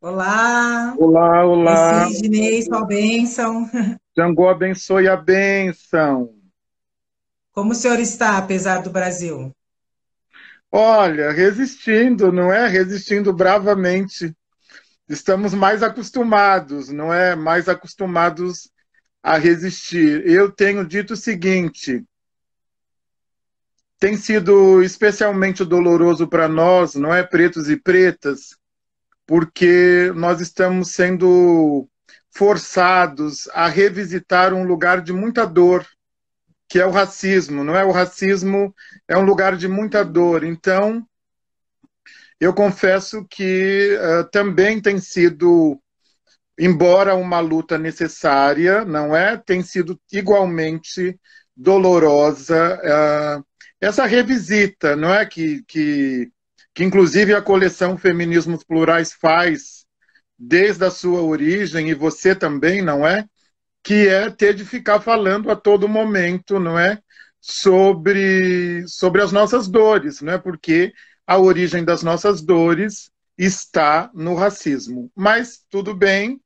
Olá, Olá, oi olá. Sidney, sua bênção. Jango abençoe a bênção. Como o senhor está, apesar do Brasil? Olha, resistindo, não é? Resistindo bravamente. Estamos mais acostumados, não é? Mais acostumados a resistir. Eu tenho dito o seguinte: tem sido especialmente doloroso para nós, não é? Pretos e pretas, porque nós estamos sendo forçados a revisitar um lugar de muita dor, que é o racismo, não é? O racismo é um lugar de muita dor. Então, eu confesso que também tem sido, embora uma luta necessária, não é? Tem sido igualmente dolorosa essa revisita, não é? Que inclusive a coleção Feminismos Plurais faz desde a sua origem, e você também, não é? Que é ter de ficar falando a todo momento, não é? Sobre as nossas dores, não é? Porque a origem das nossas dores está no racismo. Mas tudo bem,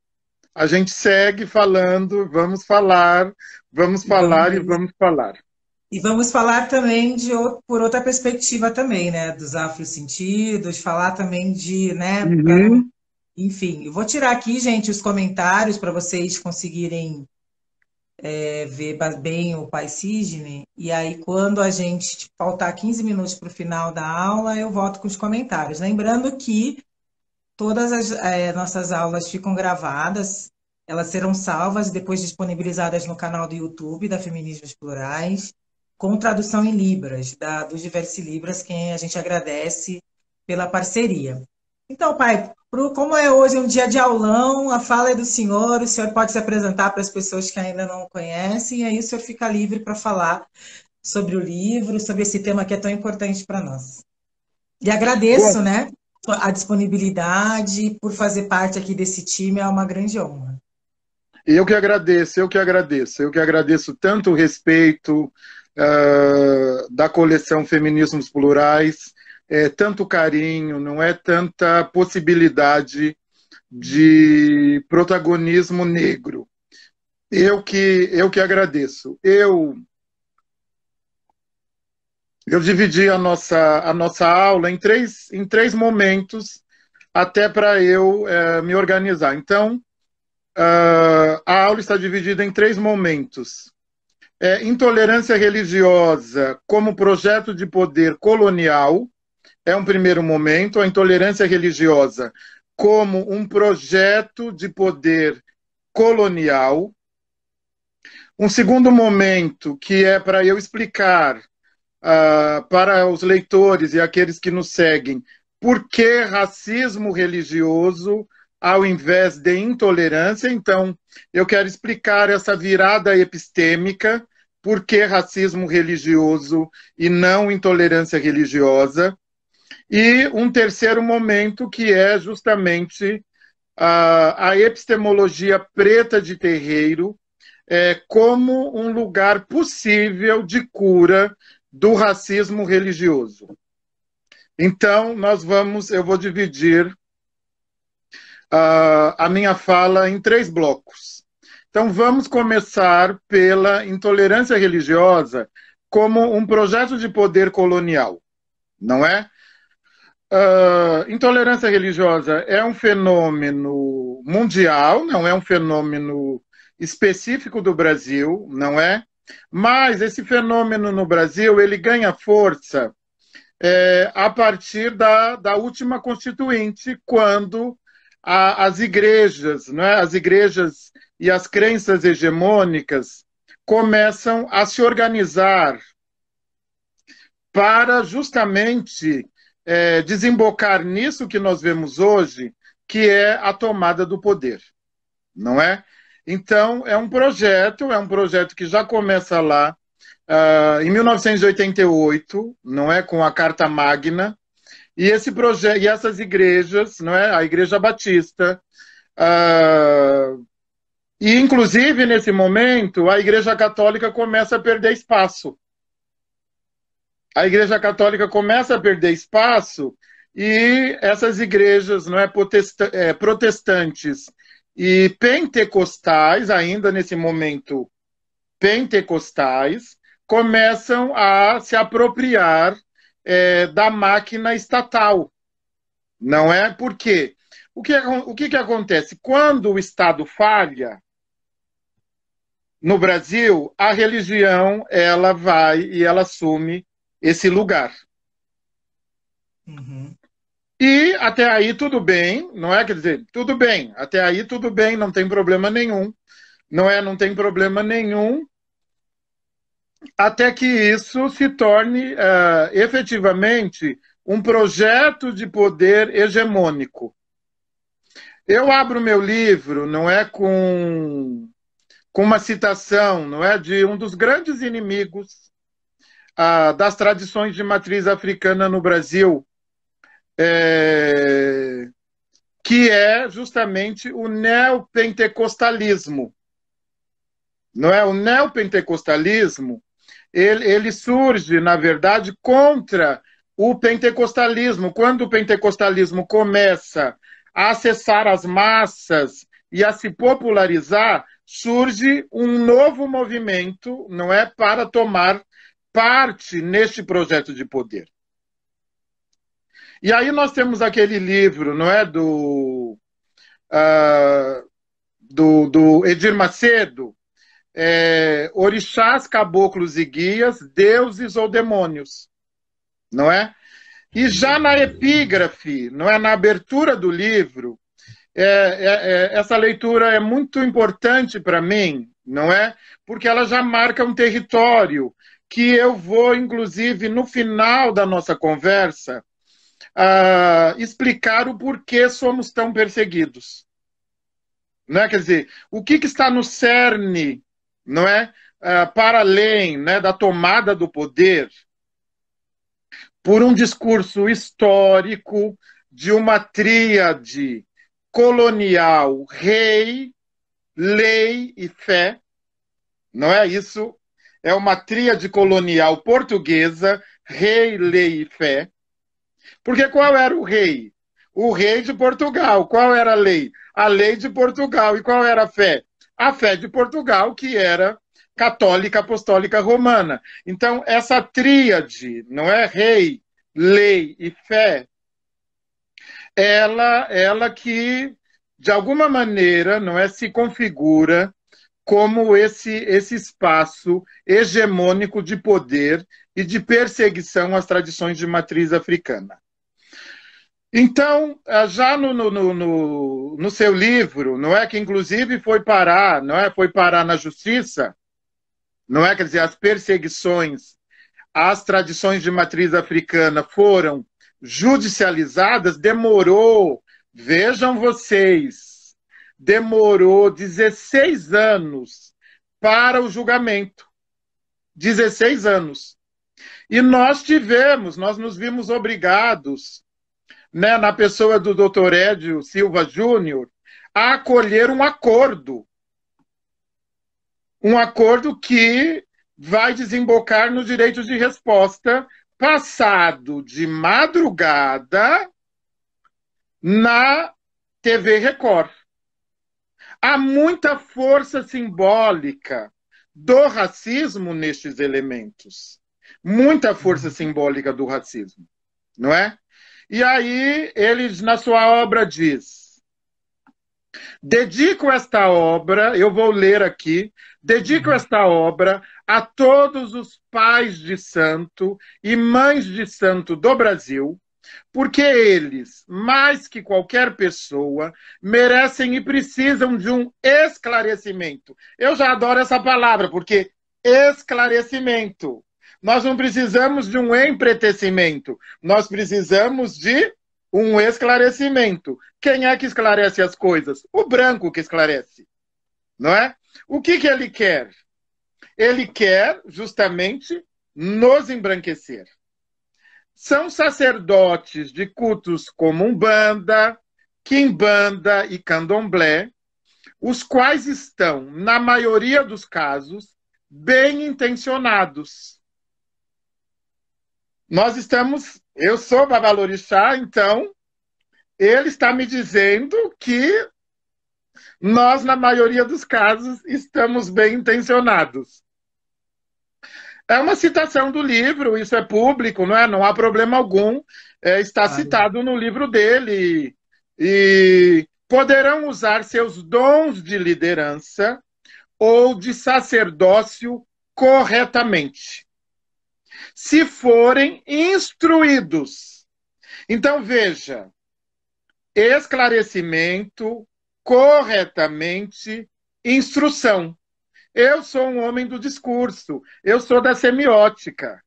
a gente segue falando, vamos E vamos, falar e vamos falar. e vamos falar também por outra perspectiva também, né? Dos afrosentidos, falar também de, né? Para não, Uhum. enfim, eu vou tirar aqui, gente, os comentários para vocês conseguirem ver bem o Pai Sidney. E aí, quando a gente faltar 15 minutos para o final da aula, eu volto com os comentários. Lembrando que todas as nossas aulas ficam gravadas, elas serão salvas e depois disponibilizadas no canal do YouTube da Feminismos Plurais, com tradução em Libras, do Diverse Libras, quem a gente agradece pela parceria. Então, pai, como é hoje um dia de aulão, a fala é do senhor, o senhor pode se apresentar para as pessoas que ainda não o conhecem, e aí o senhor fica livre para falar sobre o livro, sobre esse tema que é tão importante para nós. E Bom, agradeço, né, a disponibilidade por fazer parte aqui desse time, é uma grande honra. eu que agradeço, eu que agradeço, eu que agradeço tanto o respeito da coleção Feminismos Plurais, tanto carinho, não é tanta possibilidade de protagonismo negro. Eu que agradeço. Eu dividi a nossa aula em três momentos, até para eu me organizar. Então, a aula está dividida em três momentos. Intolerância religiosa como projeto de poder colonial é um primeiro momento. A intolerância religiosa como um projeto de poder colonial. Um segundo momento, que é para eu explicar para os leitores e aqueles que nos seguem por que racismo religioso ao invés de intolerância. Então, eu quero explicar essa virada epistêmica, por que racismo religioso e não intolerância religiosa. E um terceiro momento, que é justamente a epistemologia preta de terreiro, como um lugar possível de cura do racismo religioso. Então, eu vou dividir a minha fala em três blocos. Então, vamos começar pela intolerância religiosa como um projeto de poder colonial, não é? Intolerância religiosa é um fenômeno mundial, não é um fenômeno específico do Brasil, não é? Mas esse fenômeno no Brasil ele ganha força a partir da última Constituinte, quando as igrejas, não é? As igrejas e as crenças hegemônicas começam a se organizar para justamente desembocar nisso que nós vemos hoje, que é a tomada do poder, não é? Então, é um projeto que já começa lá em 1988, não é, com a Carta Magna, e esse projeto e essas igrejas, não é, a Igreja Batista, e inclusive nesse momento a Igreja Católica começa a perder espaço. A Igreja Católica começa a perder espaço E essas igrejas, não é, protestantes e pentecostais, ainda nesse momento pentecostais, começam a se apropriar da máquina estatal. Não é? Por quê? O que acontece? Quando o Estado falha, no Brasil, a religião ela vai e ela assume esse lugar. Uhum. E até aí tudo bem, não é? Quer dizer, tudo bem, até aí tudo bem, não tem problema nenhum, não é? Não tem problema nenhum, até que isso se torne efetivamente um projeto de poder hegemônico. Eu abro meu livro, não é, com uma citação, não é, de um dos grandes inimigos das tradições de matriz africana no Brasil, que é justamente o neopentecostalismo. Não é? O neopentecostalismo, ele surge, na verdade, contra o pentecostalismo. Quando o pentecostalismo começa a acessar as massas e a se popularizar, surge um novo movimento, não é, para tomar parte neste projeto de poder. E aí nós temos aquele livro, não é, do Edir Macedo, Orixás, Caboclos e Guias, Deuses ou Demônios, não é? E já na epígrafe, não é, na abertura do livro, essa leitura é muito importante para mim, não é? Porque ela já marca um território que eu vou, inclusive, no final da nossa conversa, explicar o porquê somos tão perseguidos. Não é? Quer dizer, o que está no cerne, não é? Para além, né, da tomada do poder, por um discurso histórico de uma tríade colonial, rei, lei e fé, não é isso? É uma tríade colonial portuguesa, rei, lei e fé. Porque qual era o rei? O rei de Portugal. Qual era a lei? A lei de Portugal. E qual era a fé? A fé de Portugal, que era católica, apostólica, romana. Então, essa tríade, não é, rei, lei e fé, ela que, de alguma maneira, não é, se configura como esse espaço hegemônico de poder e de perseguição às tradições de matriz africana. Então, já no seu livro, não é, que inclusive foi parar, não é, foi parar na justiça, não é, quer dizer, as perseguições às tradições de matriz africana foram judicializadas, demorou, vejam vocês, demorou 16 anos para o julgamento. 16 anos. E nós nos vimos obrigados, né, na pessoa do Dr. Edio Silva Júnior, a acolher um acordo que vai desembocar no direito de resposta, passado de madrugada na TV Record. Há muita força simbólica do racismo nestes elementos. Muita força simbólica do racismo, não é? E aí ele, na sua obra, diz: dedico esta obra, eu vou ler aqui, dedico esta obra a todos os pais de santo e mães de santo do Brasil, porque eles, mais que qualquer pessoa, merecem e precisam de um esclarecimento. Eu já adoro essa palavra, porque esclarecimento. Nós não precisamos de um empretecimento, nós precisamos de um esclarecimento. Quem é que esclarece as coisas? O branco que esclarece, não é? O que ele quer? Ele quer justamente nos embranquecer. São sacerdotes de cultos como Umbanda, Quimbanda e Candomblé, os quais estão, na maioria dos casos, bem intencionados. eu sou babalorixá, então ele está me dizendo que nós, na maioria dos casos, estamos bem intencionados. É uma citação do livro, isso é público, não é? Não há problema algum. Está citado no livro dele. E poderão usar seus dons de liderança ou de sacerdócio corretamente, se forem instruídos. Então, veja, esclarecimento, corretamente, instrução. Eu sou um homem do discurso, eu sou da semiótica.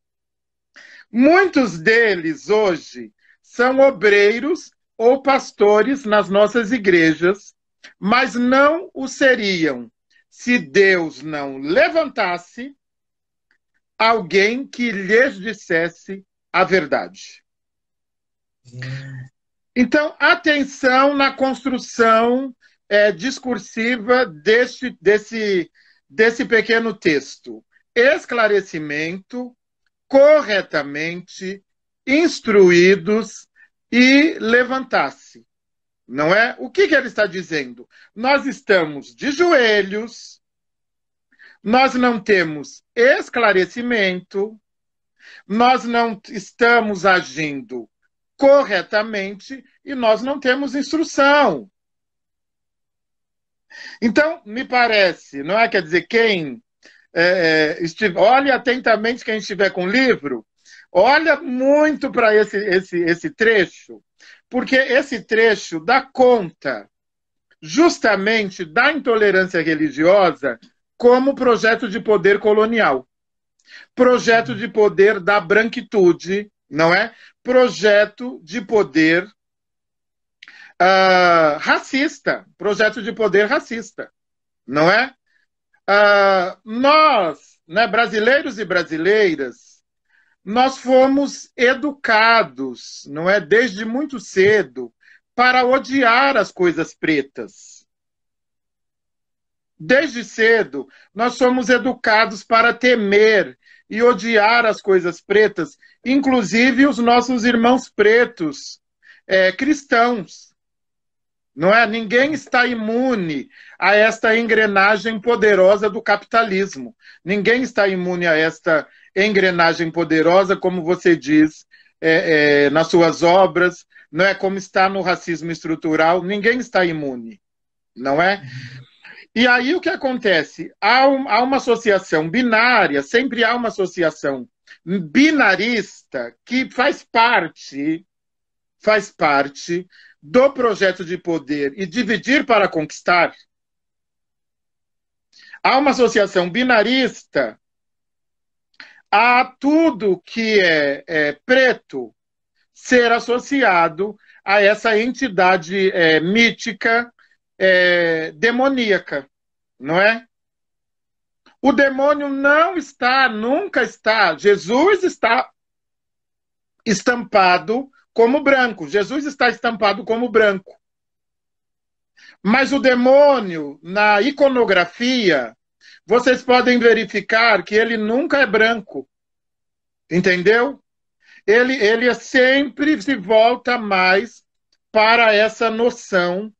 Muitos deles hoje são obreiros ou pastores nas nossas igrejas, mas não o seriam se Deus não levantasse alguém que lhes dissesse a verdade. Então, atenção na construção discursiva desse pequeno texto. Esclarecimento, corretamente, instruídos e levantar-se. Não é? O que ele está dizendo? Nós estamos de joelhos, nós não temos esclarecimento, nós não estamos agindo corretamente e nós não temos instrução. Então, me parece, não é? Quer dizer, quem olhe atentamente, quem estiver com o livro, olha muito para esse trecho, porque esse trecho dá conta justamente da intolerância religiosa como projeto de poder colonial, projeto de poder da branquitude, não é? Projeto de poder racista, projeto de poder racista, não é? Nós, né, brasileiros e brasileiras, nós fomos educados, não é, desde muito cedo, para odiar as coisas pretas. Desde cedo, nós somos educados para temer e odiar as coisas pretas, inclusive os nossos irmãos pretos, cristãos. Não é? Ninguém está imune a esta engrenagem poderosa do capitalismo. Ninguém está imune a esta engrenagem poderosa, como você diz nas suas obras, não é? Como está no racismo estrutural. Ninguém está imune, não é? E aí o que acontece? Há uma associação binária, sempre há uma associação binarista que faz parte do projeto de poder e dividir para conquistar. Há uma associação binarista a tudo que é preto ser associado a essa entidade mítica, demoníaca, não é? O demônio não está, nunca está. Jesus está estampado como branco. Jesus está estampado como branco. Mas o demônio, na iconografia, vocês podem verificar que ele nunca é branco. Entendeu? Ele sempre se volta mais para essa noção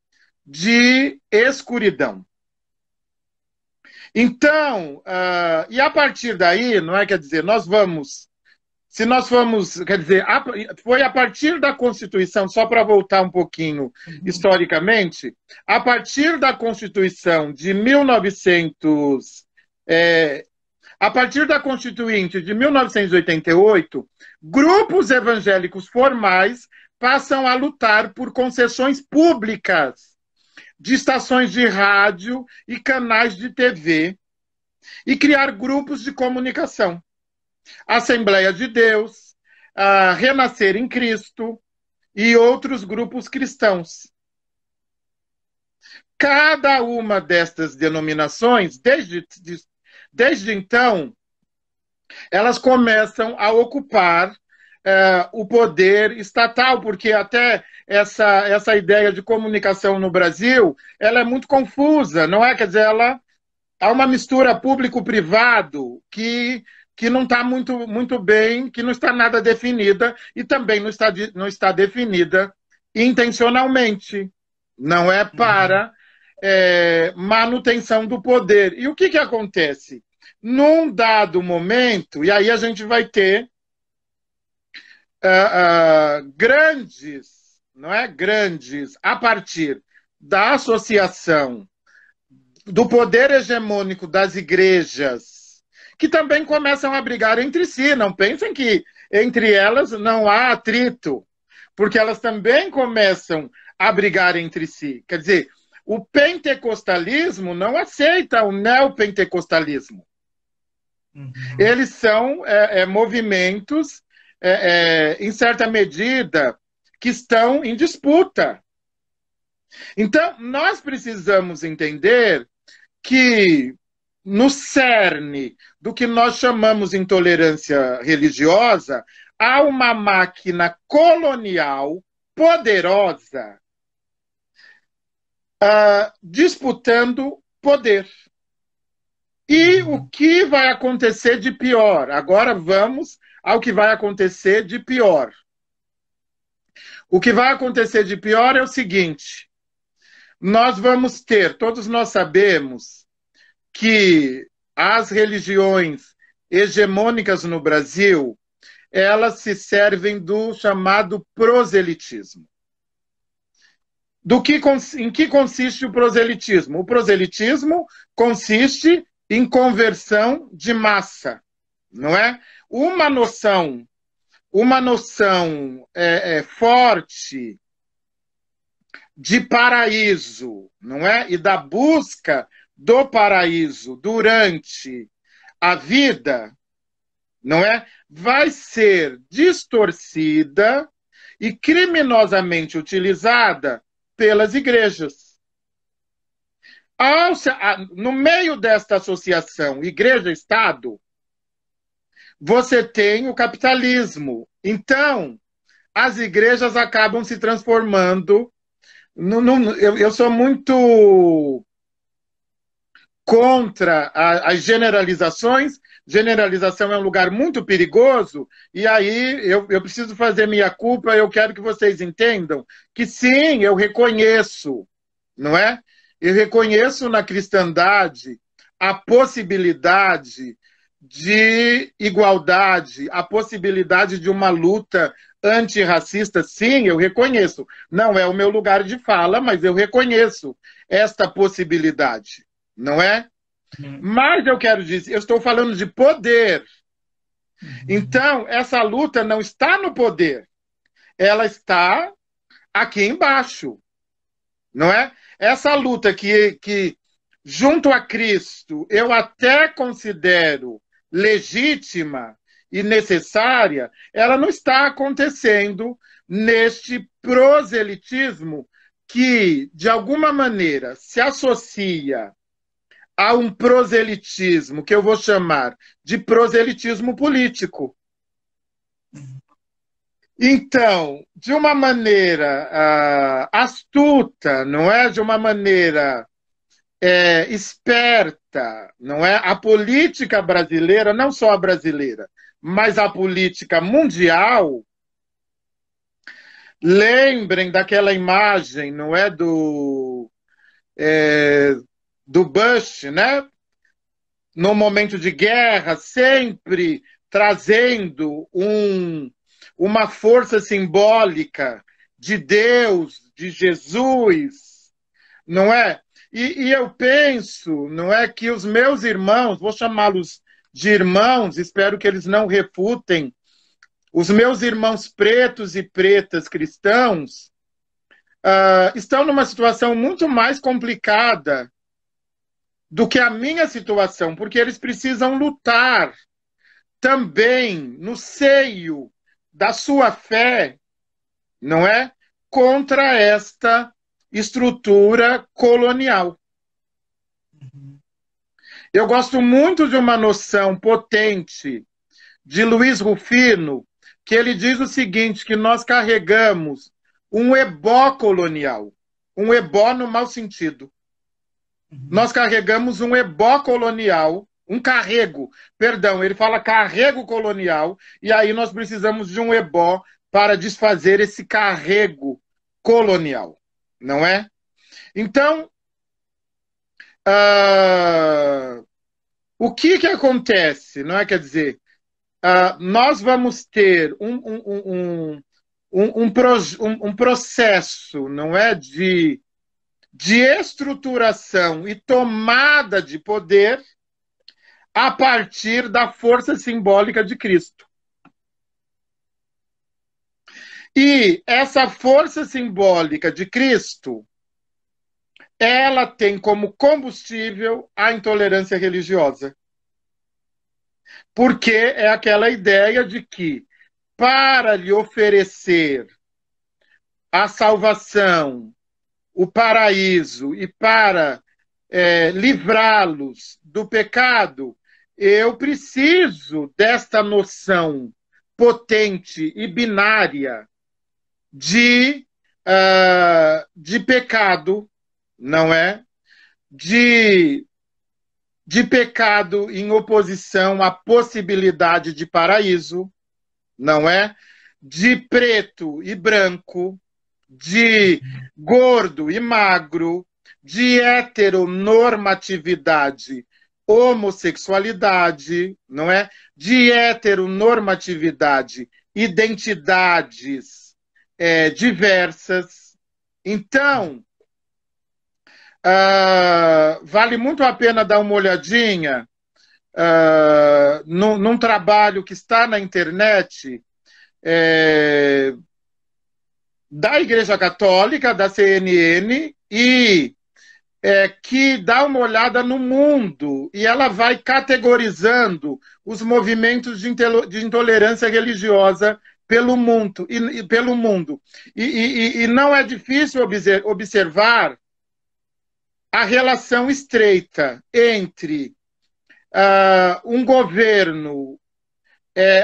de escuridão. Então, e a partir daí, não é? Quer dizer, se nós formos, quer dizer, foi a partir da Constituição, só para voltar um pouquinho historicamente, a partir da Constituição de 1900, a partir da Constituinte de 1988, grupos evangélicos formais passam a lutar por concessões públicas de estações de rádio e canais de TV e criar grupos de comunicação. Assembleia de Deus, Renascer em Cristo e outros grupos cristãos. Cada uma destas denominações, desde então, elas começam a ocupar o poder estatal, porque até essa ideia de comunicação no Brasil, ela é muito confusa, não é? Quer dizer, há uma mistura público-privado que que não está muito bem, que não está nada definida e também não está definida intencionalmente. Não é para manutenção do poder. E o que acontece? Num dado momento, e aí a gente vai ter grandes, não é? Grandes, a partir da associação do poder hegemônico das igrejas, que também começam a brigar entre si. Não pensem que entre elas não há atrito, porque elas também começam a brigar entre si. Quer dizer, o pentecostalismo não aceita o neopentecostalismo. Uhum. Eles são movimentos, em certa medida, que estão em disputa. Então, nós precisamos entender que no cerne do que nós chamamos de intolerância religiosa, há uma máquina colonial poderosa disputando poder. E o que vai acontecer de pior? Agora vamos ao que vai acontecer de pior. O que vai acontecer de pior é o seguinte: nós vamos ter, todos nós sabemos que as religiões hegemônicas no Brasil, elas se servem do chamado proselitismo. Em que consiste o proselitismo? O proselitismo consiste em conversão de massa, não é? Uma noção forte de paraíso, não é? E da busca do paraíso durante a vida, não é? Vai ser distorcida e criminosamente utilizada pelas igrejas. No meio desta associação igreja-estado, você tem o capitalismo. Então, as igrejas acabam se transformando. Eu sou muito contra as generalizações. Generalização é um lugar muito perigoso, e aí eu preciso fazer minha culpa. Eu quero que vocês entendam que sim, eu reconheço, não é? Eu reconheço na cristandade a possibilidade de igualdade, a possibilidade de uma luta antirracista. Sim, eu reconheço. Não é o meu lugar de fala, mas eu reconheço esta possibilidade, não é? Mas eu quero dizer, eu estou falando de poder. Então, essa luta não está no poder. Ela está aqui embaixo, não é? Essa luta que junto a Cristo, eu até considero legítima e necessária, ela não está acontecendo neste proselitismo que, de alguma maneira, se associa a um proselitismo que eu vou chamar de proselitismo político. Então, de uma maneira astuta, não é? De uma maneira esperta, não é? A política brasileira, não só a brasileira, mas a política mundial. Lembrem daquela imagem, não é? Do Bush, né? No momento de guerra, sempre trazendo uma força simbólica de Deus, de Jesus, não é? E eu penso, não é, que os meus irmãos, vou chamá-los de irmãos, espero que eles não refutem, os meus irmãos pretos e pretas cristãos estão numa situação muito mais complicada do que a minha situação, porque eles precisam lutar também no seio da sua fé, não é? Contra esta estrutura colonial. Eu gosto muito de uma noção potente de Luiz Rufino, que ele diz o seguinte, que nós carregamos um ebó colonial, um ebó no mau sentido. Nós carregamos um ebó colonial, um carrego, perdão, ele fala carrego colonial, e aí nós precisamos de um ebó para desfazer esse carrego colonial, não é? Então, o que acontece, não é? Quer dizer, nós vamos ter um processo, não é, de estruturação e tomada de poder a partir da força simbólica de Cristo. E essa força simbólica de Cristo, ela tem como combustível a intolerância religiosa. Porque é aquela ideia de que, para lhe oferecer a salvação, o paraíso e para livrá-los do pecado, eu preciso desta noção potente e binária de pecado, não é? De pecado em oposição à possibilidade de paraíso, não é? De preto e branco, de gordo e magro, de heteronormatividade, homossexualidade, não é? De heteronormatividade, identidades diversas. Então, vale muito a pena dar uma olhadinha num trabalho que está na internet da Igreja Católica, da CNN, e que dá uma olhada no mundo, e ela vai categorizando os movimentos de intolerância religiosa pelo mundo. E não é difícil observar a relação estreita entre um governo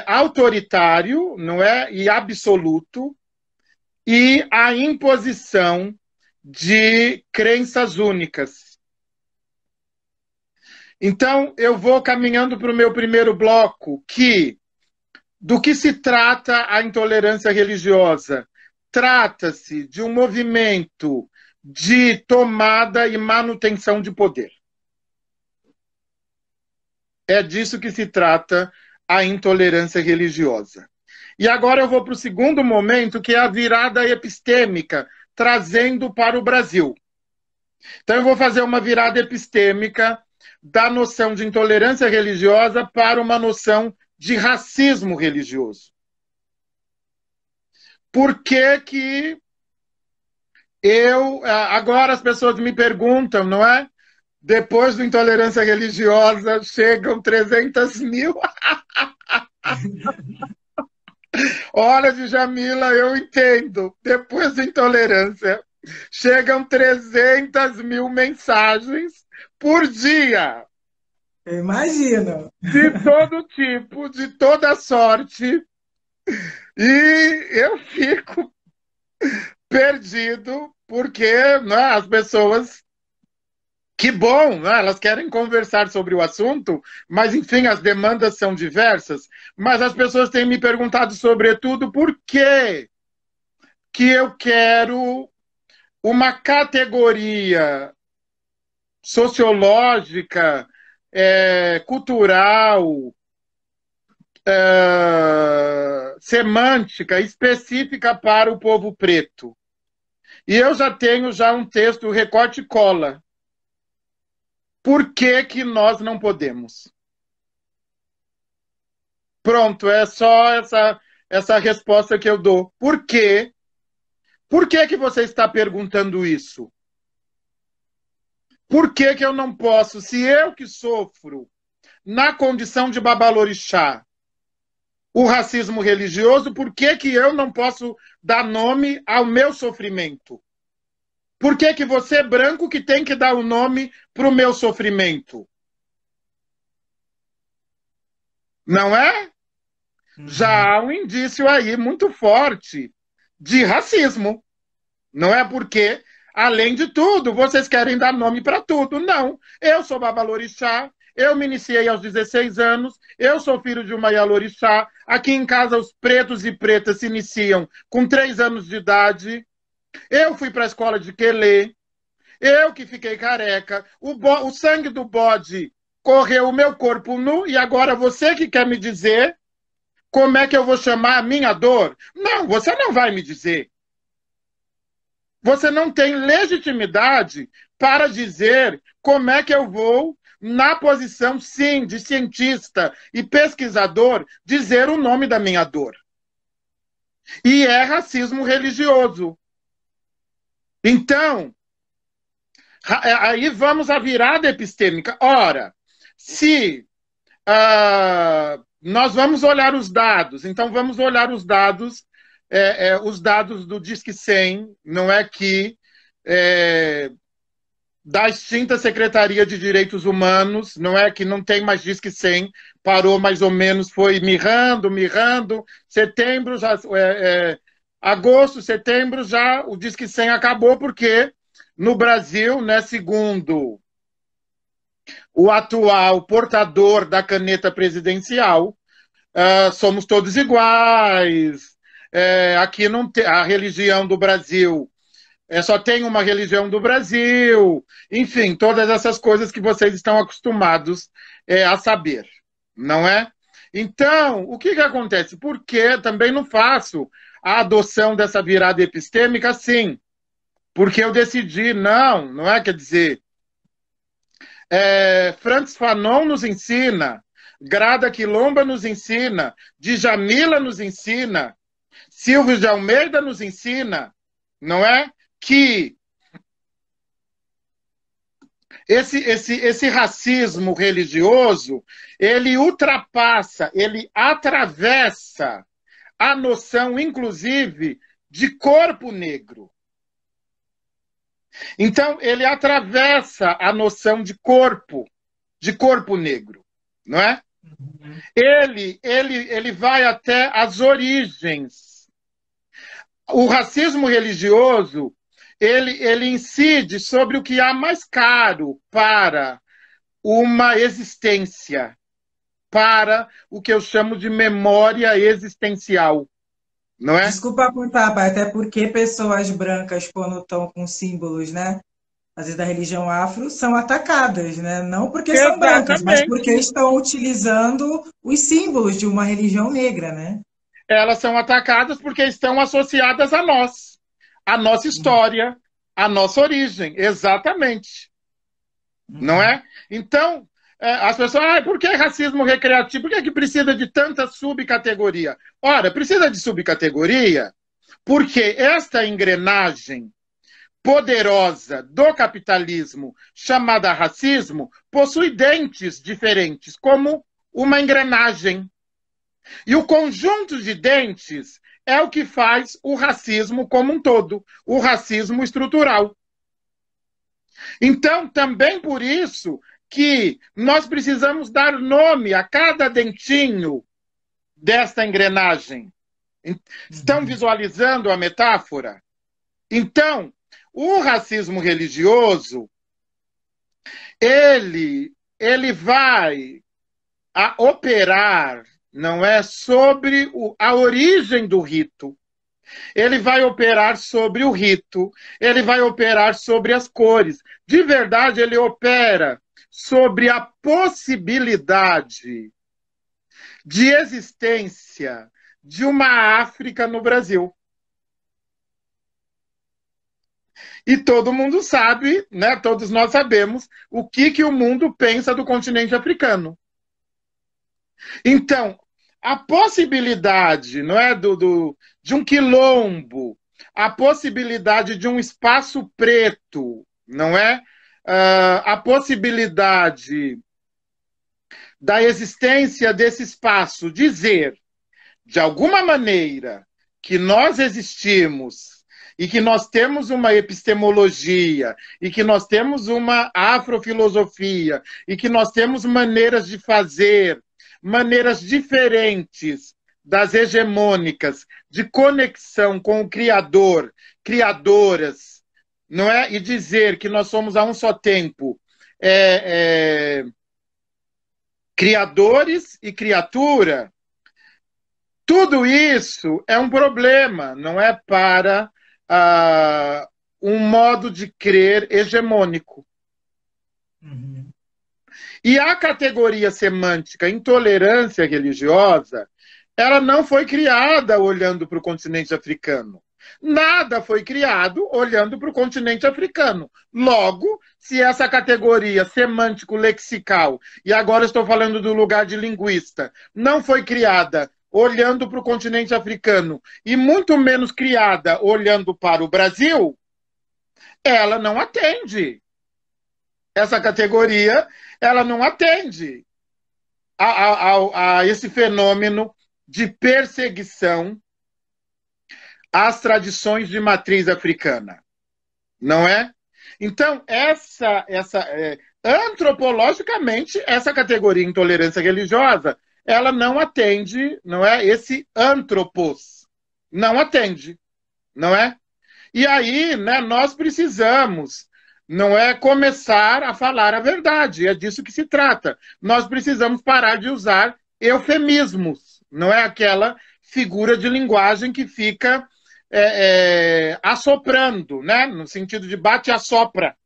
autoritário, não é, e absoluto, e a imposição de crenças únicas. Então, eu vou caminhando para o meu primeiro bloco, do que se trata a intolerância religiosa? Trata-se de um movimento de tomada e manutenção de poder. É disso que se trata a intolerância religiosa. E agora eu vou para o segundo momento, que é a virada epistêmica, trazendo para o Brasil. Então eu vou fazer uma virada epistêmica da noção de intolerância religiosa para uma noção de racismo religioso. Por que que agora as pessoas me perguntam, não é? Depois do intolerância religiosa, chegam 300 mil. Olha, Djamila, eu entendo. Depois da intolerância, chegam 300 mil mensagens por dia. Eu imagino. De todo tipo, de toda sorte. E eu fico perdido, porque, né, as pessoas... Que bom, né? Elas querem conversar sobre o assunto, mas, enfim, as demandas são diversas. Mas as pessoas têm me perguntado, sobretudo, por que eu quero uma categoria sociológica, cultural, semântica, específica para o povo preto. E eu já tenho um texto, recorte e cola. Por que que nós não podemos? Pronto, é só essa resposta que eu dou. Por quê? Por que que você está perguntando isso? Por que que eu não posso, se eu que sofro na condição de babalorixá o racismo religioso, por que que eu não posso dar nome ao meu sofrimento? Por que que você, branco, que tem que dar o nome para o meu sofrimento? Não é? Já há um indício aí muito forte de racismo. Não é porque, além de tudo, vocês querem dar nome para tudo. Não. Eu sou babalorixá, Eu me iniciei aos 16 anos, eu sou filho de uma Yalorixá. Aqui em casa, os pretos e pretas se iniciam com 3 anos de idade. Eu fui para a escola de Quelê, eu que fiquei careca, o sangue do bode correu o meu corpo nu, e agora você que quer me dizer como é que eu vou chamar a minha dor? Não, você não vai me dizer. Você não tem legitimidade para dizer como é que eu vou, na posição, sim, de cientista e pesquisador, dizer o nome da minha dor. E é racismo religioso. Então, aí vamos à virada epistêmica. Ora, se nós vamos olhar os dados, então vamos olhar os dados do Disque 100, não é que da extinta Secretaria de Direitos Humanos, não é que não tem mais Disque 100, parou mais ou menos, foi mirrando, setembro, já, agosto, setembro, já o Disque 100 acabou, porque no Brasil, né, segundo o atual portador da caneta presidencial, somos todos iguais, aqui não tem, a religião do Brasil só tem uma religião do Brasil, enfim, todas essas coisas que vocês estão acostumados a saber, não é? Então, o que acontece? Porque também não faço a adoção dessa virada epistêmica assim, porque eu decidi, não é? Quer dizer, Francis Fanon nos ensina, Grada Quilomba nos ensina, Djamila nos ensina, Silvio de Almeida nos ensina, não é? Que esse racismo religioso, ele ultrapassa, ele atravessa a noção, inclusive, de corpo negro. Então, ele atravessa a noção de corpo negro, não é? Uhum. Ele vai até as origens. O racismo religioso, ele incide sobre o que há mais caro para uma existência, para o que eu chamo de memória existencial, não é? Desculpa apontar, pai, até porque pessoas brancas, quando estão com símbolos, né, às vezes da religião afro, são atacadas, né? Não porque são brancas, mas porque Exatamente. estão utilizando os símbolos de uma religião negra, né? Elas são atacadas porque estão associadas a nós, a nossa história, a nossa origem, exatamente. Não é? Então, as pessoas, por que racismo recreativo? Por que precisa de tanta subcategoria? Ora, precisa de subcategoria porque esta engrenagem poderosa do capitalismo, chamada racismo, possui dentes diferentes, como uma engrenagem. E o conjunto de dentes é o que faz o racismo como um todo, o racismo estrutural. Então, também por isso que nós precisamos dar nome a cada dentinho desta engrenagem. Estão visualizando a metáfora? Então, o racismo religioso, ele vai operar, não é, sobre a origem do rito. Ele vai operar sobre o rito, ele vai operar sobre as cores. De verdade, ele opera sobre a possibilidade de existência de uma África no Brasil. E todo mundo sabe, né, todos nós sabemos, o que o mundo pensa do continente africano. Então, a possibilidade, não é, de um quilombo, a possibilidade de um espaço preto, não é? A possibilidade da existência desse espaço dizer, de alguma maneira, que nós existimos e que nós temos uma epistemologia e que nós temos uma afrofilosofia e que nós temos maneiras de fazer, maneiras diferentes das hegemônicas de conexão com o Criador, criadoras, não é? E dizer que nós somos a um só tempo criadores e criatura, tudo isso é um problema, não é para um modo de crer hegemônico. Uhum. E a categoria semântica intolerância religiosa, ela não foi criada olhando para o continente africano. Nada foi criado olhando para o continente africano. Logo, se essa categoria semântico-lexical, e agora estou falando do lugar de linguista, não foi criada olhando para o continente africano, e muito menos criada olhando para o Brasil, ela não atende. Essa categoria, ela não atende a esse fenômeno de perseguição às tradições de matriz africana, não é? Então, antropologicamente, essa categoria intolerância religiosa, ela não atende, não é? Esse antropos, não atende, não é? E aí, né, nós precisamos, não é, começar a falar a verdade, é disso que se trata. Nós precisamos parar de usar eufemismos, não é aquela figura de linguagem que fica assoprando, né, no sentido de bate e assopra,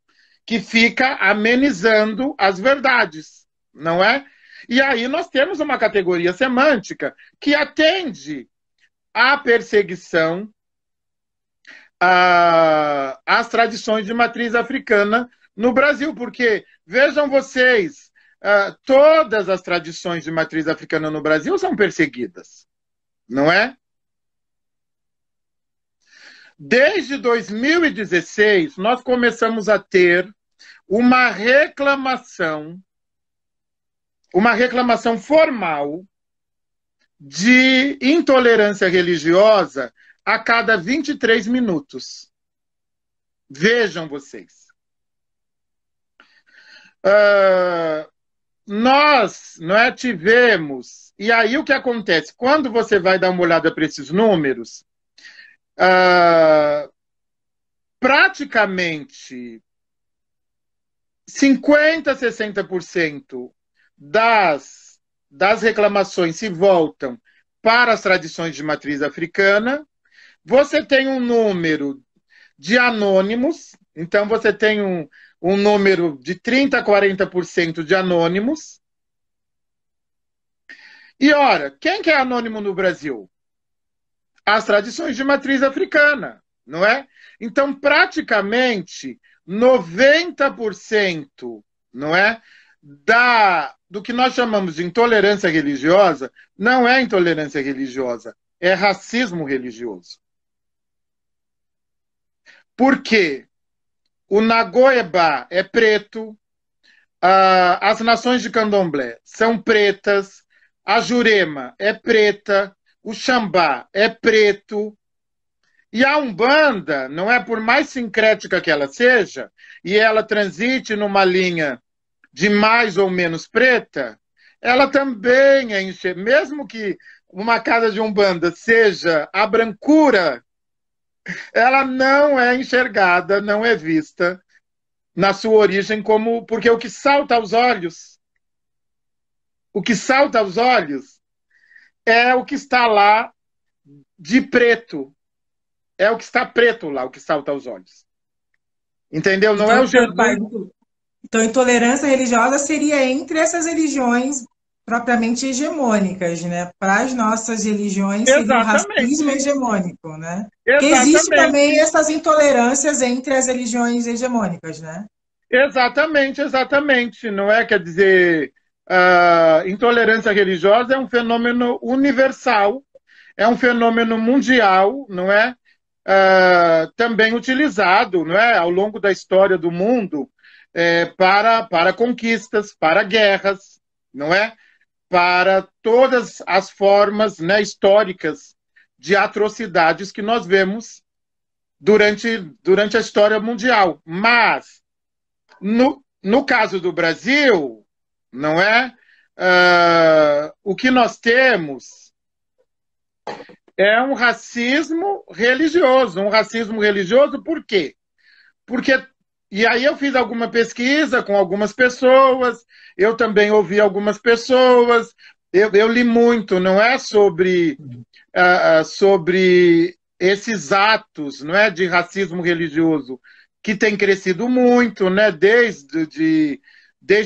que fica amenizando as verdades, não é? E aí nós temos uma categoria semântica que atende à perseguição às tradições de matriz africana no Brasil, porque, vejam vocês, todas as tradições de matriz africana no Brasil são perseguidas, não é? Desde 2016, nós começamos a ter uma reclamação formal de intolerância religiosa a cada 23 minutos. Vejam vocês. Nós, não é, tivemos... E aí o que acontece? Quando você vai dar uma olhada para esses números, praticamente 50%, 60% das reclamações se voltam para as tradições de matriz africana. Você tem um número de anônimos, então você tem um número de 30% a 40% de anônimos. E, ora, quem que é anônimo no Brasil? As tradições de matriz africana, não é? Então, praticamente 90%, não é, do que nós chamamos de intolerância religiosa, não é intolerância religiosa, é racismo religioso. Por quê? O Nagoeba é preto, as nações de candomblé são pretas, a Jurema é preta, o Xambá é preto, e a Umbanda, não é, por mais sincrética que ela seja, e ela transite numa linha de mais ou menos preta, ela também é mesmo que uma casa de Umbanda seja a brancura, ela não é enxergada, não é vista na sua origem como... Porque o que salta aos olhos é o que está lá de preto. É o que está preto lá, o que salta aos olhos. Entendeu? Não é o Jesus... Então, intolerância religiosa seria entre essas religiões propriamente hegemônicas, né? Para as nossas religiões seria o racismo hegemônico, né? Porque existe também essas intolerâncias entre as religiões hegemônicas, né? Exatamente, exatamente. Não é, quer dizer, intolerância religiosa é um fenômeno universal, é um fenômeno mundial, não é? Também utilizado, não é, ao longo da história do mundo para conquistas, para guerras, não é? Para todas as formas, né, históricas de atrocidades que nós vemos durante a história mundial. Mas, no caso do Brasil, não é? O que nós temos é um racismo religioso. Um racismo religioso por quê? Porque E aí eu fiz alguma pesquisa com algumas pessoas, eu também ouvi algumas pessoas, eu li muito, não é sobre esses atos, não é, de racismo religioso que tem crescido muito, né, desde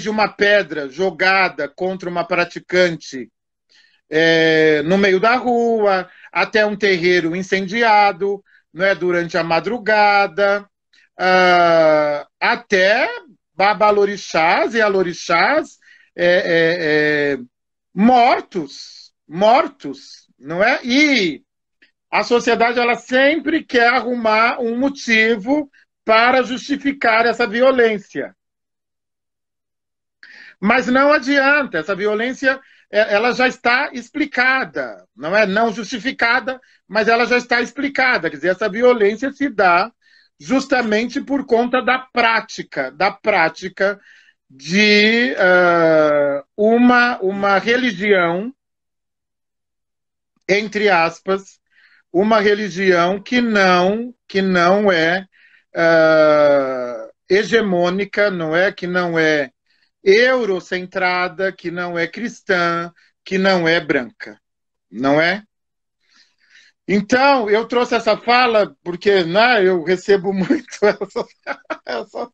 uma pedra jogada contra uma praticante no meio da rua, até um terreiro incendiado, não é, durante a madrugada, até babalorixás e alorixás mortos, não é? E a sociedade ela sempre quer arrumar um motivo para justificar essa violência. Mas não adianta, essa violência ela já está explicada, não é não justificada, mas ela já está explicada. Quer dizer, essa violência se dá justamente por conta da prática de uma religião, entre aspas, uma religião que não é hegemônica, não é, que não é eurocentrada, que não é cristã, que não é branca, não é? Então, eu trouxe essa fala porque, né, eu recebo muito essa,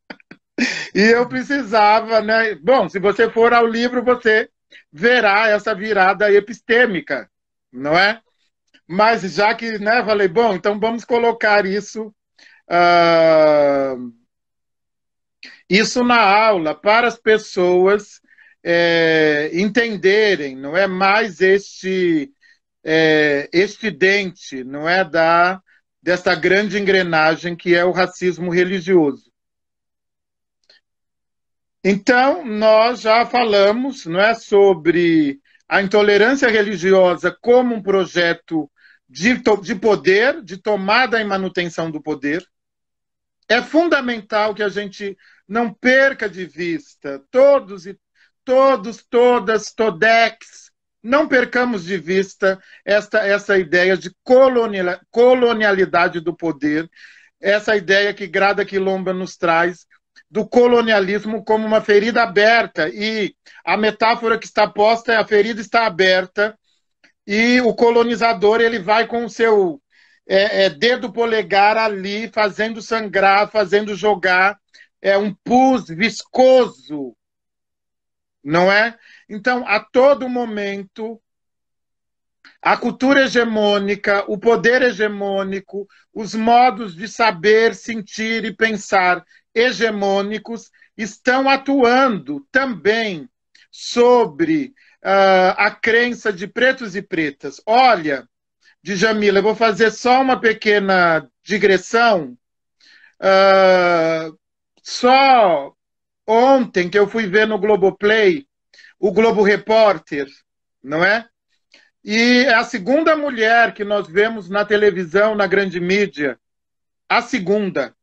e eu precisava, né? Bom, se você for ao livro, você verá essa virada epistêmica, não é? Mas já que, né, falei, bom, então vamos colocar isso na aula para as pessoas entenderem, não é mais este dente, não é dessa grande engrenagem que é o racismo religioso. Então, nós já falamos, não é, sobre a intolerância religiosa como um projeto de poder, de tomada e manutenção do poder. É fundamental que a gente não perca de vista todex, não percamos de vista essa ideia de colonialidade do poder, essa ideia que Grada Quilomba nos traz do colonialismo como uma ferida aberta, e a metáfora que está posta é a ferida está aberta e o colonizador ele vai com o seu dedo polegar ali, fazendo sangrar, fazendo jogar um pus viscoso, não é? Então, a todo momento, a cultura hegemônica, o poder hegemônico, os modos de saber, sentir e pensar hegemônicos estão atuando também sobre a crença de pretos e pretas. Olha, Djamila, eu vou fazer só uma pequena digressão. Só ontem que eu fui ver no Globoplay o Globo Repórter, não é? E é a segunda mulher que nós vemos na televisão, na grande mídia. A segunda.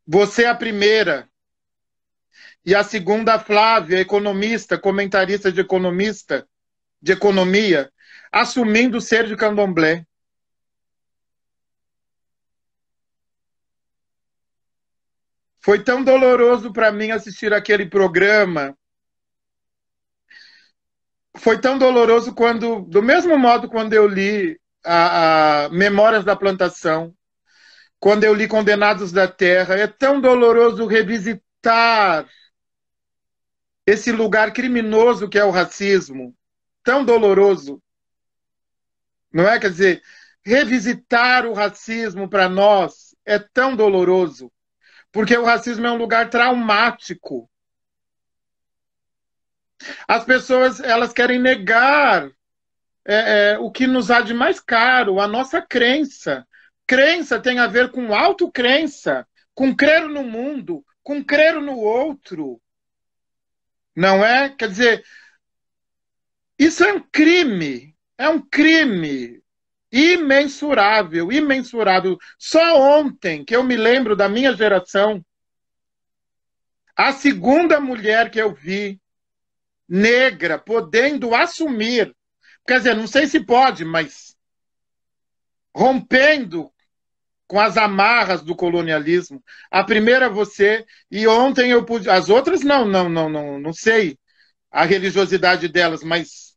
Você é a primeira. E a segunda, a Flávia, economista, comentarista de economia, assumindo ser de candomblé. Foi tão doloroso para mim assistir aquele programa. Foi tão doloroso do mesmo modo quando eu li a Memórias da Plantação, quando eu li Condenados da Terra. É tão doloroso revisitar esse lugar criminoso que é o racismo. Tão doloroso. Não é? Quer dizer, revisitar o racismo para nós é tão doloroso, porque o racismo é um lugar traumático. As pessoas elas querem negar o que nos há de mais caro, a nossa crença. Crença tem a ver com autocrença, com crer no mundo, com crer no outro. Não é? Quer dizer, isso é um crime imensurável, imensurável. Só ontem que eu me lembro da minha geração, a segunda mulher que eu vi, negra, podendo assumir, quer dizer, não sei se pode, mas rompendo com as amarras do colonialismo. A primeira você, e ontem eu pude. As outras não sei a religiosidade delas, mas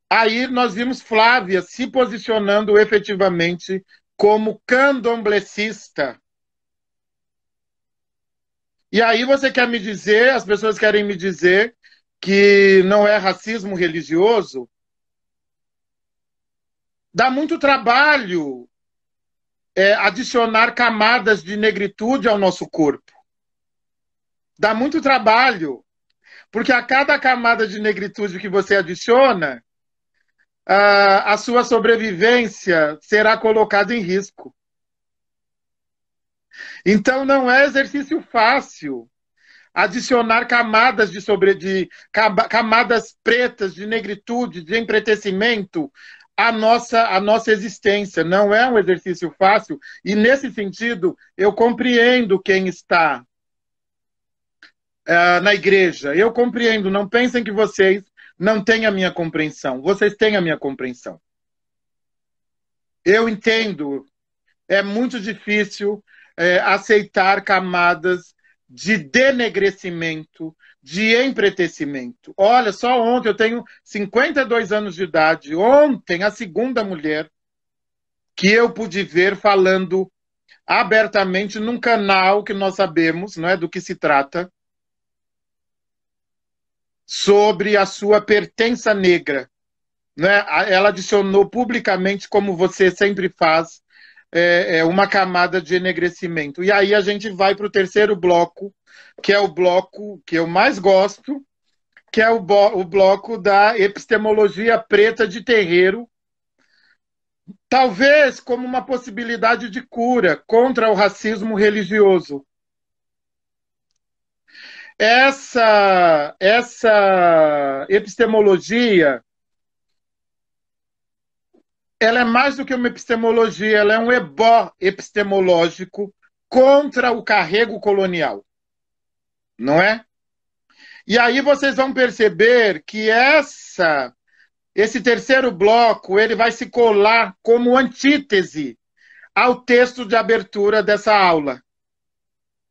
aí nós vimos Flávia se posicionando efetivamente como candomblessista. E aí você quer me dizer, as pessoas querem me dizer que não é racismo religioso? Dá muito trabalho adicionar camadas de negritude ao nosso corpo. Dá muito trabalho, porque a cada camada de negritude que você adiciona, a sua sobrevivência será colocada em risco. Então não é exercício fácil adicionar camadas camadas pretas de negritude, de empretecimento à nossa existência. Não é um exercício fácil, e nesse sentido eu compreendo quem está na igreja. Eu compreendo, não pensem que vocês não têm a minha compreensão. Vocês têm a minha compreensão. Eu entendo, é muito difícil aceitar camadas de denegrecimento, de empretecimento. Olha, só ontem, eu tenho 52 anos de idade, ontem a segunda mulher que eu pude ver falando abertamente num canal que nós sabemos, não é, do que se trata, sobre a sua pertença negra. Né? Ela adicionou publicamente, como você sempre faz, uma camada de enegrecimento. E aí a gente vai para o terceiro bloco, que é o bloco que eu mais gosto, que é o bloco da epistemologia preta de terreiro, talvez como uma possibilidade de cura contra o racismo religioso. Essa epistemologia, ela é mais do que uma epistemologia, ela é um ebó epistemológico contra o carrego colonial, não é? E aí vocês vão perceber que esse terceiro bloco ele vai se colar como antítese ao texto de abertura dessa aula.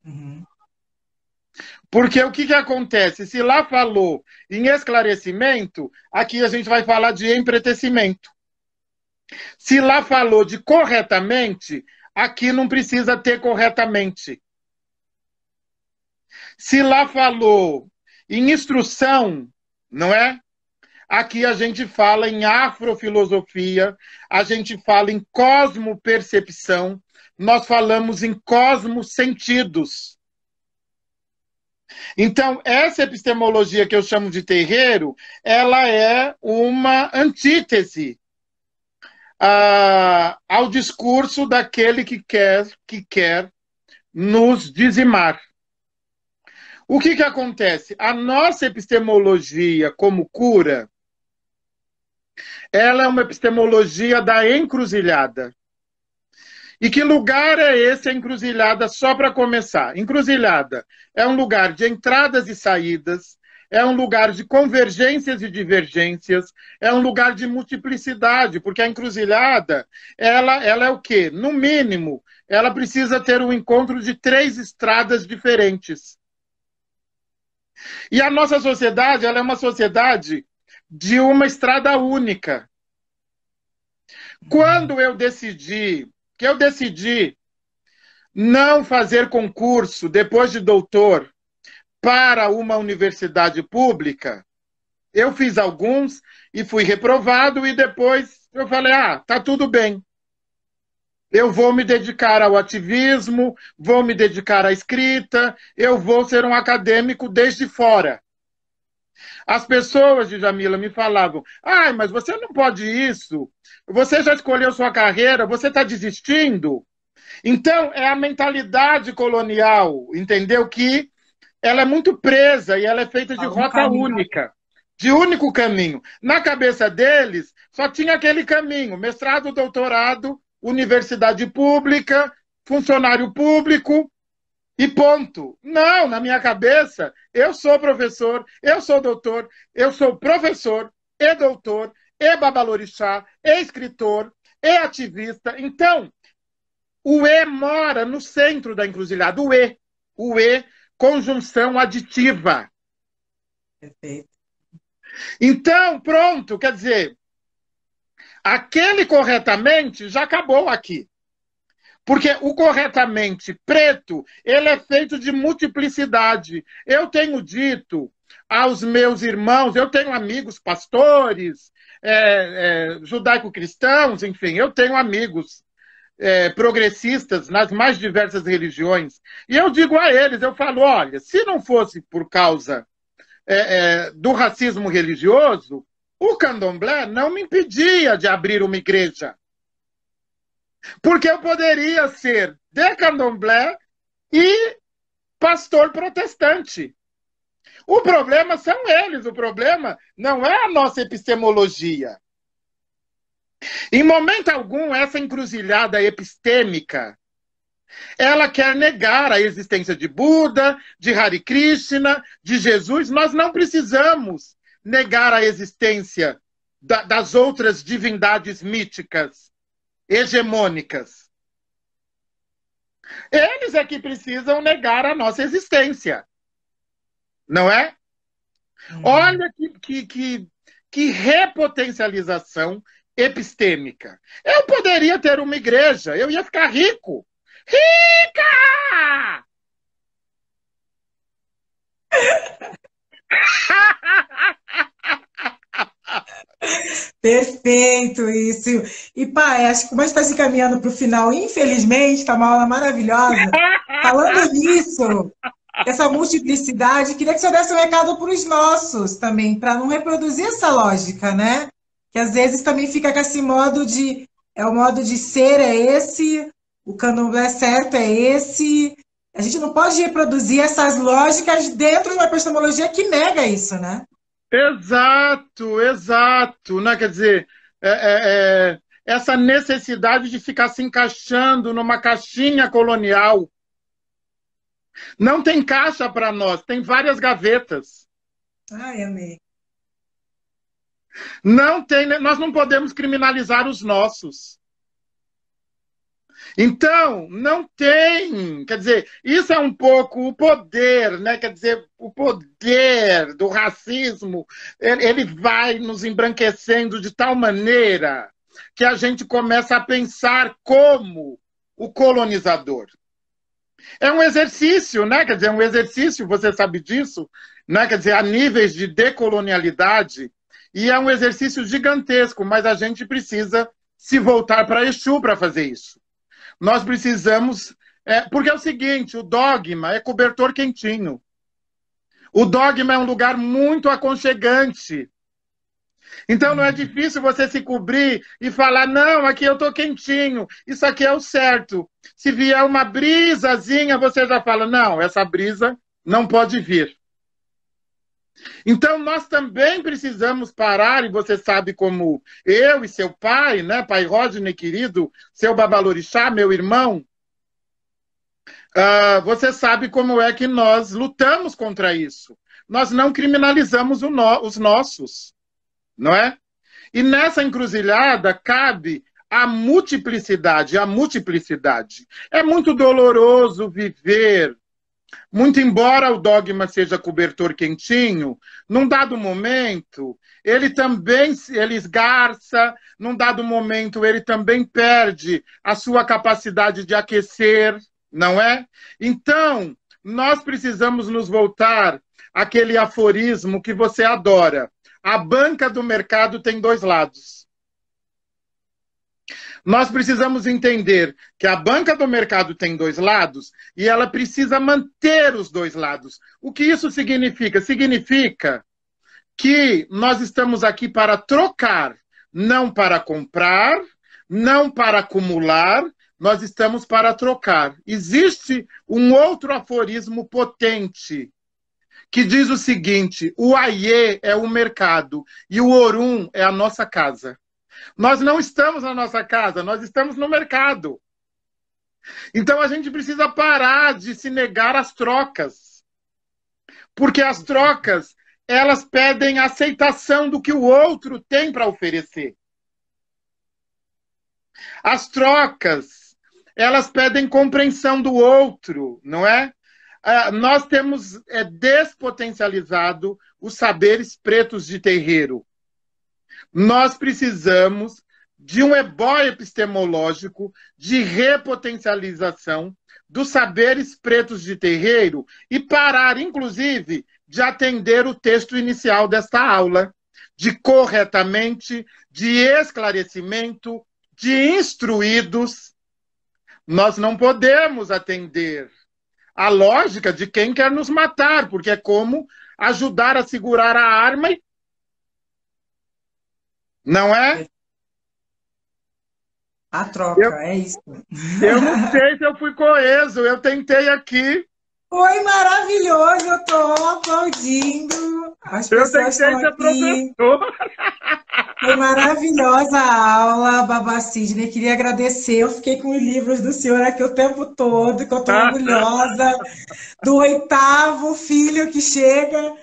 Uhum. Porque o que acontece? Se lá falou em esclarecimento, aqui a gente vai falar de empretecimento. Se lá falou de corretamente, aqui não precisa ter corretamente. Se lá falou em instrução, não é? Aqui a gente fala em afrofilosofia, a gente fala em cosmopercepção, nós falamos em cosmosentidos. Então, essa epistemologia que eu chamo de terreiro, ela é uma antítese ao discurso daquele que quer nos dizimar. O que acontece? A nossa epistemologia como cura, ela é uma epistemologia da encruzilhada. E que lugar é esse, a encruzilhada, só para começar? Encruzilhada é um lugar de entradas e saídas, é um lugar de convergências e divergências, é um lugar de multiplicidade, porque a encruzilhada, ela é o quê? No mínimo, ela precisa ter um encontro de 3 estradas diferentes. E a nossa sociedade, ela é uma sociedade de uma estrada única. Quando eu decidi não fazer concurso depois de doutor para uma universidade pública, eu fiz alguns e fui reprovado, e depois eu falei, tá tudo bem. Eu vou me dedicar ao ativismo, vou me dedicar à escrita, eu vou ser um acadêmico desde fora. As pessoas, Djamila, me falavam, mas você não pode isso, você já escolheu sua carreira, você está desistindo? Então, é a mentalidade colonial, entendeu? Que ela é muito presa e ela é feita de rota única, de único caminho. Na cabeça deles, só tinha aquele caminho, mestrado, doutorado, universidade pública, funcionário público e ponto. Não, na minha cabeça, eu sou professor, eu sou doutor, eu sou professor e doutor, e babalorixá, e escritor, e ativista. Então, o E mora no centro da encruzilhada. O E, conjunção aditiva. Perfeito. Então, pronto, quer dizer, aquele corretamente já acabou aqui. Porque o corretamente preto, ele é feito de multiplicidade. Eu tenho dito aos meus irmãos, eu tenho amigos pastores, judaico-cristãos, enfim, eu tenho amigos progressistas nas mais diversas religiões. E eu digo a eles, eu falo, olha, se não fosse por causa do racismo religioso, o candomblé não me impedia de abrir uma igreja. Porque eu poderia ser de candomblé e pastor protestante. O problema são eles, o problema não é a nossa epistemologia. Em momento algum, essa encruzilhada epistêmica, ela quer negar a existência de Buda, de Hare Krishna, de Jesus. Nós não precisamos negar a existência das outras divindades míticas, hegemônicas. Eles é que precisam negar a nossa existência. Não é? Olha que repotencialização epistêmica. Eu poderia ter uma igreja, eu ia ficar rico. Rica! Perfeito, isso. E, pai, acho que como a gente está se caminhando para o final, infelizmente, está uma aula maravilhosa. Falando nisso, essa multiplicidade, queria que você desse um recado para os nossos também, para não reproduzir essa lógica, né? Que às vezes também fica com esse modo de, o modo de ser é esse, o candomblé certo é esse. A gente não pode reproduzir essas lógicas dentro de uma epistemologia que nega isso, né? Exato, exato. Né? Quer dizer, essa necessidade de ficar se encaixando numa caixinha colonial. Não tem caixa para nós, tem várias gavetas. Ai, amei. Não tem, nós não podemos criminalizar os nossos. Então, não tem. Quer dizer, isso é um pouco o poder, né? Quer dizer, o poder do racismo, ele vai nos embranquecendo de tal maneira que a gente começa a pensar como o colonizador. É um exercício, né? Quer dizer, é um exercício, você sabe disso, né? Quer dizer, a níveis de decolonialidade, e é um exercício gigantesco, mas a gente precisa se voltar para Exu para fazer isso. Nós precisamos... porque é o seguinte, o dogma é cobertor quentinho. O dogma é um lugar muito aconchegante. Então não é difícil você se cobrir e falar, não, aqui eu estou quentinho, isso aqui é o certo. Se vier uma brisazinha, você já fala, não, essa brisa não pode vir. Então nós também precisamos parar, e você sabe como eu e seu pai, né, pai Rodney, querido, seu Babalorixá, meu irmão, você sabe como é que nós lutamos contra isso. Nós não criminalizamos os nossos, não é? E nessa encruzilhada cabe a multiplicidade, a multiplicidade. É muito doloroso viver, muito embora o dogma seja cobertor quentinho, num dado momento, ele esgarça, num dado momento, ele também perde a sua capacidade de aquecer, não é? Então, nós precisamos nos voltar àquele aforismo que você adora. A banca do mercado tem dois lados. Nós precisamos entender que a banca do mercado tem dois lados e ela precisa manter os dois lados. O que isso significa? Significa que nós estamos aqui para trocar, não para comprar, não para acumular, nós estamos para trocar. Existe um outro aforismo potente que diz o seguinte, o Aie é o mercado e o Orum é a nossa casa. Nós não estamos na nossa casa, nós estamos no mercado. Então a gente precisa parar de se negar às trocas. Porque as trocas, elas pedem aceitação do que o outro tem para oferecer. As trocas, elas pedem compreensão do outro, não é? Nós temos despotencializado os saberes pretos de terreiro. Nós precisamos de um ebó epistemológico de repotencialização dos saberes pretos de terreiro e parar, inclusive, de atender o texto inicial desta aula, de corretamente, de esclarecimento, de instruídos. Nós não podemos atender a lógica de quem quer nos matar, porque é como ajudar a segurar a arma e... Não é? A troca, é isso. Eu não sei se eu fui coeso, eu tentei aqui. Foi maravilhoso, eu estou aplaudindo. As pessoas estão aqui. Foi maravilhosa a aula, Babá Sidney. Queria agradecer. Eu fiquei com os livros do senhor aqui o tempo todo, que eu estou orgulhosa do 8º filho que chega.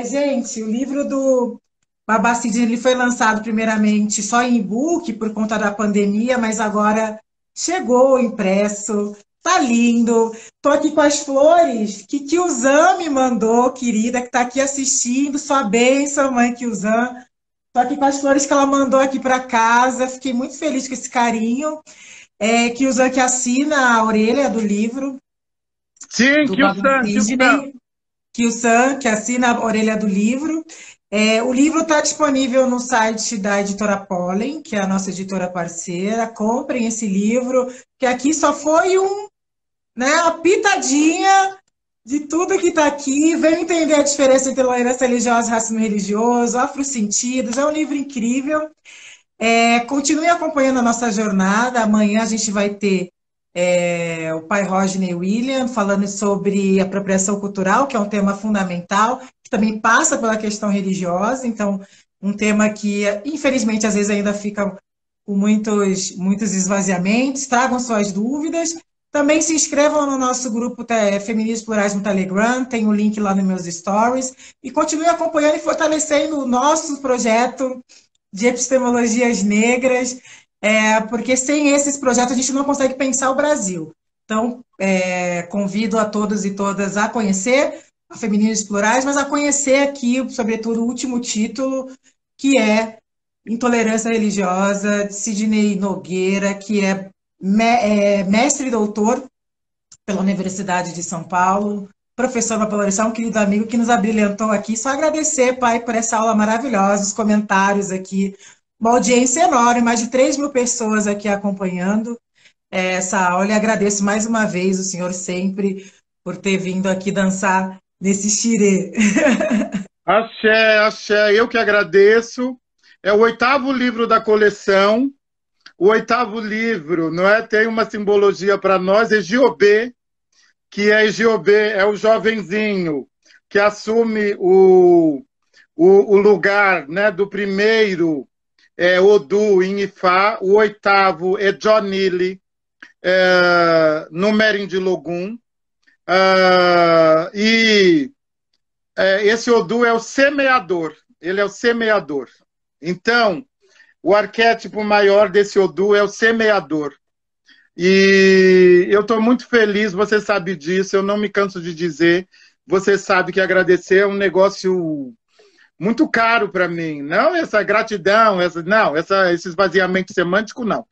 Gente, o livro do Babá Sidney ele foi lançado primeiramente só em e-book por conta da pandemia, mas agora chegou o impresso. Tá lindo. Tô aqui com as flores que Kyuzan me mandou, querida, que tá aqui assistindo. Sua bênção, mãe Kyuzan. Tô aqui com as flores que ela mandou aqui para casa. Fiquei muito feliz com esse carinho. Kyuzan que assina a orelha do livro. Sim, Kyuzan. Kyuzan que assina a orelha do livro. O livro está disponível no site da editora Pollen, que é a nossa editora parceira. Comprem esse livro, que aqui só foi uma pitadinha de tudo que está aqui. Venham entender a diferença entre tolerância religiosa e racismo religioso, afrosentidos. É um livro incrível. Continue acompanhando a nossa jornada. Amanhã a gente vai ter o pai Rodney William falando sobre apropriação cultural, que é um tema fundamental, que também passa pela questão religiosa. Então, um tema que, infelizmente, às vezes ainda fica com muitos esvaziamentos. Tragam suas dúvidas. Também se inscrevam no nosso grupo Feminismos Plurais no Telegram, tem o link lá nos meus stories. E continue acompanhando e fortalecendo o nosso projeto de epistemologias negras, porque sem esses projetos a gente não consegue pensar o Brasil. Então, convido a todos e todas a conhecer a Feminismos Plurais, mas a conhecer aqui, sobretudo, o último título, que é Intolerância Religiosa, de Sidney Nogueira, que é mestre e doutor pela Universidade de São Paulo, professor Mapalorissá, um querido amigo que nos abrilhantou aqui. Só agradecer, pai, por essa aula maravilhosa, os comentários aqui, uma audiência enorme, mais de 3.000 pessoas aqui acompanhando essa aula, e agradeço mais uma vez o senhor sempre por ter vindo aqui dançar nesse xirê. Axé, axé, eu que agradeço. É o 8º livro da coleção. O 8º livro, não é? Tem uma simbologia para nós, Egiobê, que é Egiobê, é o jovenzinho que assume o lugar, né, do primeiro Odu em Ifá. O 8º é Jonili, no Merindilogum. E esse Odu é o semeador, ele é o semeador. Então, o arquétipo maior desse Odu é o semeador. E eu estou muito feliz, você sabe disso, eu não me canso de dizer. Você sabe que agradecer é um negócio muito caro para mim. Não essa gratidão, esse esvaziamento semântico, não.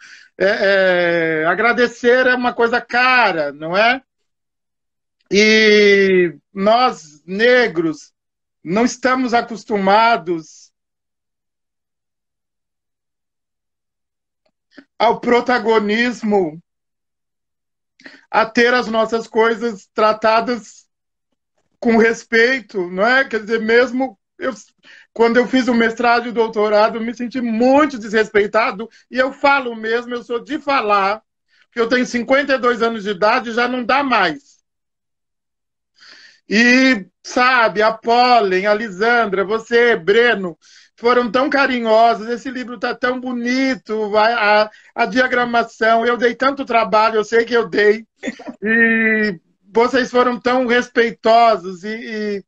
Agradecer é uma coisa cara, não é? E nós, negros, não estamos acostumados ao protagonismo, a ter as nossas coisas tratadas com respeito, não é? Quer dizer, mesmo quando eu fiz o mestrado e o doutorado, eu me senti muito desrespeitado, e eu falo mesmo, eu sou de falar, que eu tenho 52 anos de idade e já não dá mais. E, sabe, a Pollen, a Lisandra, você, Breno, foram tão carinhosos, esse livro está tão bonito, a diagramação, eu dei tanto trabalho, eu sei que eu dei, e vocês foram tão respeitosos, e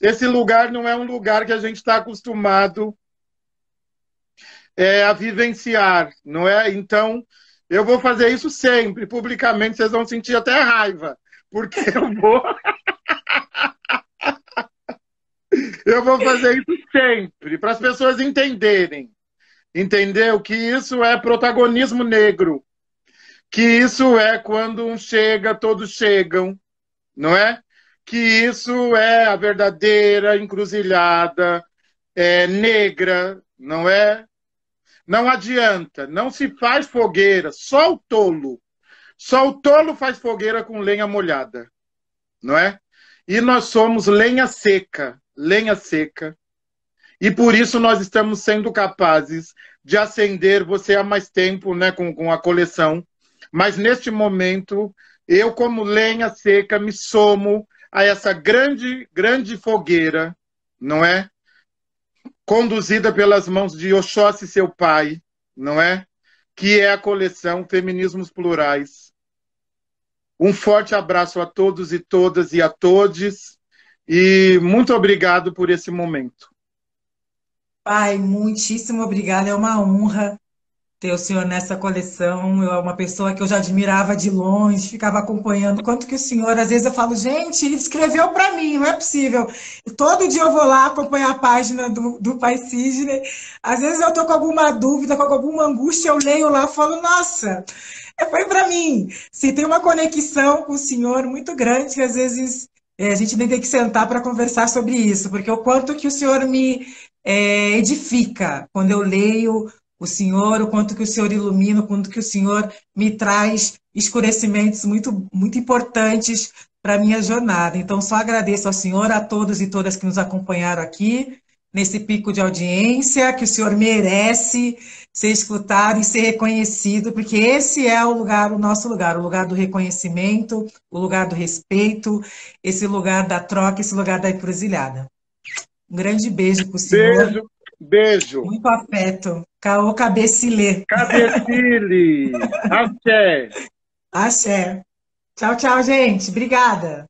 esse lugar não é um lugar que a gente está acostumado a vivenciar, não é? Então, eu vou fazer isso sempre, publicamente, vocês vão sentir até raiva, porque eu vou fazer isso sempre, para as pessoas entenderem, entendeu? Que isso é protagonismo negro, que isso é quando um chega, todos chegam, não é? Que isso é a verdadeira encruzilhada negra, não é? Não adianta, não se faz fogueira, só o tolo faz fogueira com lenha molhada, não é? E nós somos lenha seca, e por isso nós estamos sendo capazes de acender você há mais tempo, né, com a coleção, mas neste momento, eu como lenha seca me somo a essa grande, grande fogueira, não é? Conduzida pelas mãos de Oxóssi, seu pai, não é? Que é a coleção Feminismos Plurais. Um forte abraço a todos e todas e a todes, e muito obrigado por esse momento. Pai, muitíssimo obrigada, é uma honra ter o senhor nessa coleção. Eu é uma pessoa que eu já admirava de longe, ficava acompanhando quanto que o senhor, às vezes eu falo, gente, ele escreveu para mim, não é possível. E todo dia eu vou lá acompanhar a página do Pai Sidney. Às vezes eu estou com alguma dúvida, com alguma angústia, eu leio lá e falo, nossa, foi para mim. Se tem uma conexão com o senhor muito grande, que às vezes a gente nem tem que sentar para conversar sobre isso, porque o quanto que o senhor me edifica quando eu leio o Senhor, o quanto que o Senhor ilumina, o quanto que o Senhor me traz esclarecimentos muito, muito importantes para a minha jornada. Então, só agradeço ao Senhor, a todos e todas que nos acompanharam aqui, nesse pico de audiência, que o Senhor merece ser escutado e ser reconhecido, porque esse é o nosso lugar, o lugar do reconhecimento, o lugar do respeito, esse lugar da troca, esse lugar da encruzilhada. Um grande beijo para o senhor. Beijo, beijo. Muito afeto. Caô Cabecilê. Cabecile. Axé. Axé. Tchau, tchau, gente. Obrigada.